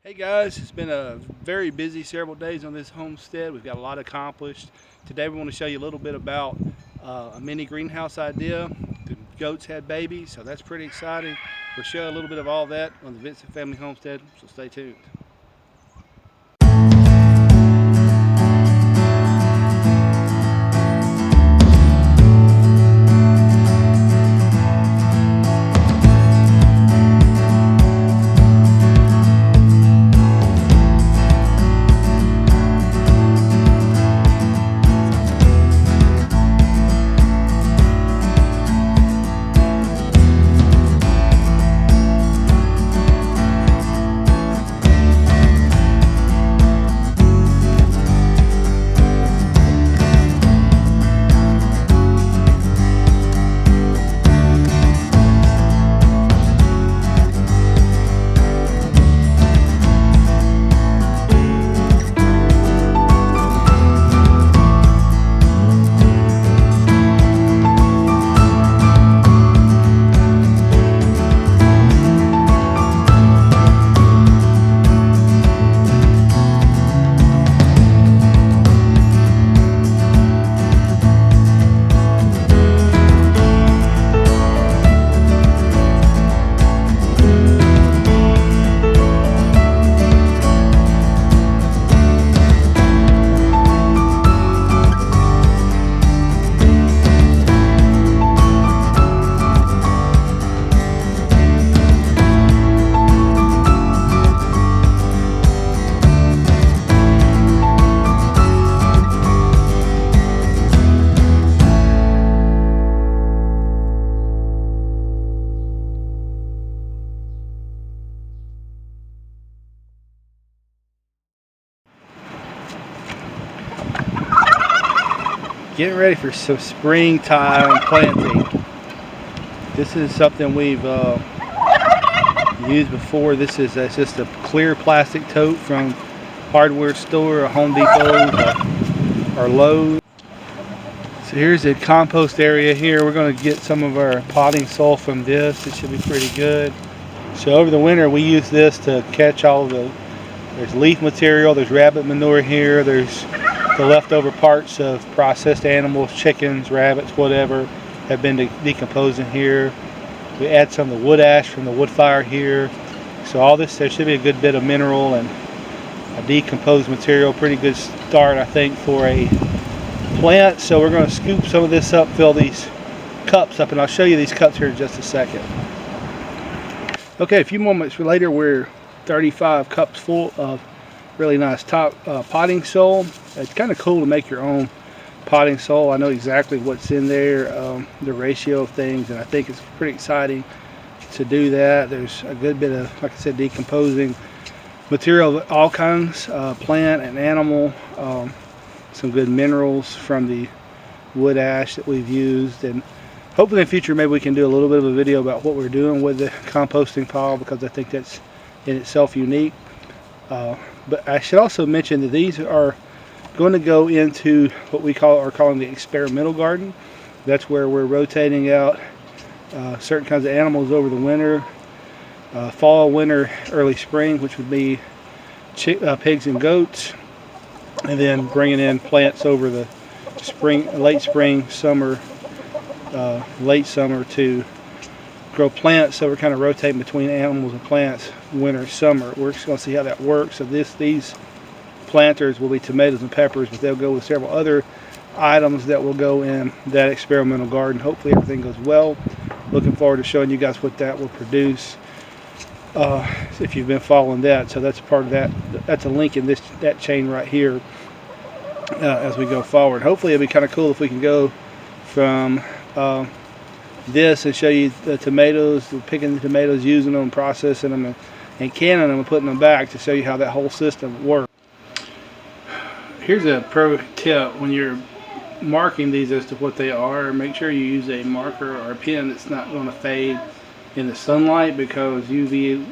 Hey guys, it's been a very busy several days on this homestead. We've got a lot accomplished. Today we want to show you a little bit about a mini greenhouse idea. The goats had babies, so that's pretty exciting. We'll show you a little bit of all that on the Vincent Family Homestead, so stay tuned. Getting ready for some springtime planting. This is something we've used before. This is just a clear plastic tote from hardware store, a Home Depot, or Lowe's. So here's the compost area here. We're going to get some of our potting soil from this. It should be pretty good. So over the winter we use this to catch all of there's leaf material, there's rabbit manure here, there's the leftover parts of processed animals, chickens, rabbits, whatever, have been decomposing here. We add some of the wood ash from the wood fire here. So all this, there should be a good bit of mineral and a decomposed material. Pretty good start, I think, for a plant. So we're going to scoop some of this up, fill these cups up, and I'll show you these cups here in just a second. Okay, a few moments later, we're 35 cups full of really nice top potting soil. It's kind of cool to make your own potting soil. I know exactly what's in there, the ratio of things, and I think it's pretty exciting to do that. There's a good bit of, like I said, decomposing material of all kinds, plant and animal, some good minerals from the wood ash that we've used, and hopefully in the future maybe we can do a little bit of a video about what we're doing with the composting pile, because I think that's in itself unique. But I should also mention that these are going to go into what we are calling the experimental garden. That's where we're rotating out certain kinds of animals over the winter, fall, winter, early spring, which would be pigs and goats, and then bringing in plants over the spring, late spring, summer, late summer to grow plants. So we're kind of rotating between animals and plants, winter, summer. We're just going to see how that works. So these planters will be tomatoes and peppers, but they'll go with several other items that will go in that experimental garden. Hopefully everything goes well. Looking forward to showing you guys what that will produce, if you've been following that. So that's a part of that. That's a link in that chain right here as we go forward. Hopefully it'll be kind of cool if we can go from this and show you the tomatoes, picking the tomatoes, using them, processing them, and canning them and putting them back to show you how that whole system works. Here's a pro tip: when you're marking these as to what they are, make sure you use a marker or a pen that's not going to fade in the sunlight, because UV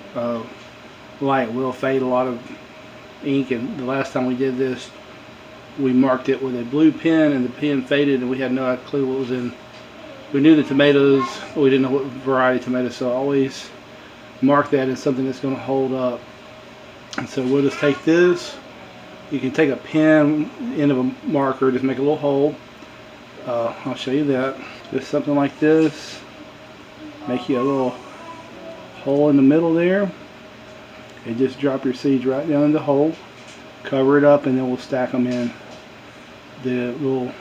light will fade a lot of ink. And the last time we did this, we marked it with a blue pen and the pen faded and we had no clue what was in. We knew the tomatoes, but we didn't know what variety of tomatoes, so always mark that as something that's going to hold up. So we'll just take this. You can take a pen, end of a marker, just make a little hole. I'll show you that. Just something like this. Make you a little hole in the middle there. And just drop your seeds right down in the hole. Cover it up, and then we'll stack them in the little.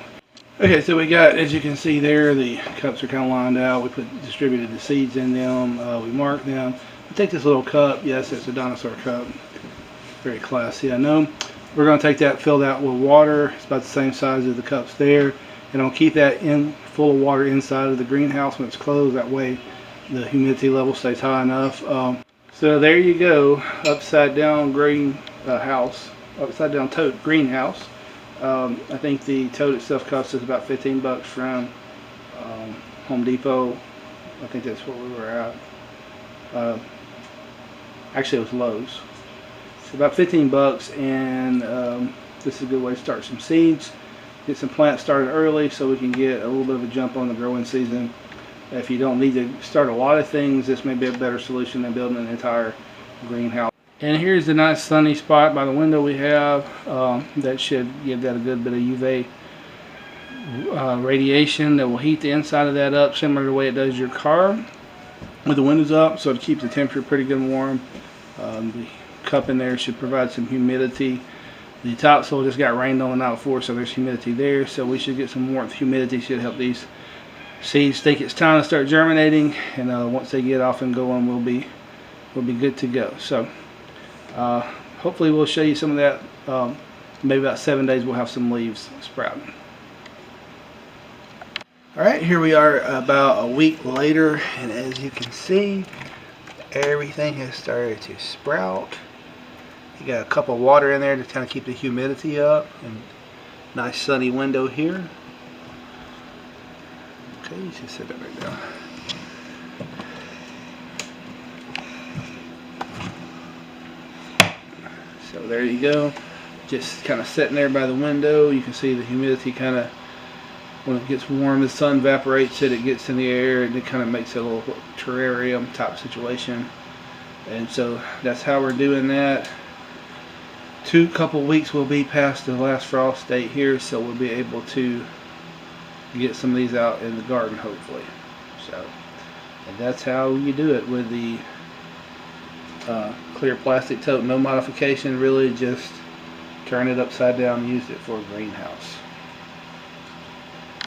Okay, so we got, as you can see there, the cups are kind of lined out. We distributed the seeds in them. We marked them. We take this little cup. Yes, it's a dinosaur cup. Very classy, I know. We're going to take that, fill that with water. It's about the same size as the cups there. And I'll keep that in full of water inside of the greenhouse when it's closed. That way the humidity level stays high enough. So there you go, upside down greenhouse, upside down tote greenhouse. I think the tote itself cost us about 15 bucks from Home Depot. I think that's where we were at. Actually, it was Lowe's. It's about 15 bucks, and this is a good way to start some seeds. Get some plants started early so we can get a little bit of a jump on the growing season. If you don't need to start a lot of things, this may be a better solution than building an entire greenhouse. And here's a nice sunny spot by the window we have. That should give that a good bit of UV radiation that will heat the inside of that up, similar to the way it does your car with the windows up, so it keeps the temperature pretty good and warm. The cup in there should provide some humidity. The topsoil just got rained on the night before, so there's humidity there, so we should get some warmth. Humidity should help these seeds think it's time to start germinating, and once they get off and going, we'll be good to go. So hopefully we'll show you some of that. Maybe about 7 days we'll have some leaves sprouting. Alright, here we are about a week later, and as you can see, everything has started to sprout. You got a cup of water in there to kind of keep the humidity up, and nice sunny window here. Okay, you should set that right down. So there you go. Just kind of sitting there by the window. You can see the humidity kind of, when it gets warm, the sun evaporates it, it gets in the air, and it kind of makes it a little terrarium type situation. And so that's how we're doing that. Couple weeks will be past the last frost date here, so we'll be able to get some of these out in the garden hopefully. So, and that's how you do it with the clear plastic tote. No modification really, just turn it upside down and use it for a greenhouse.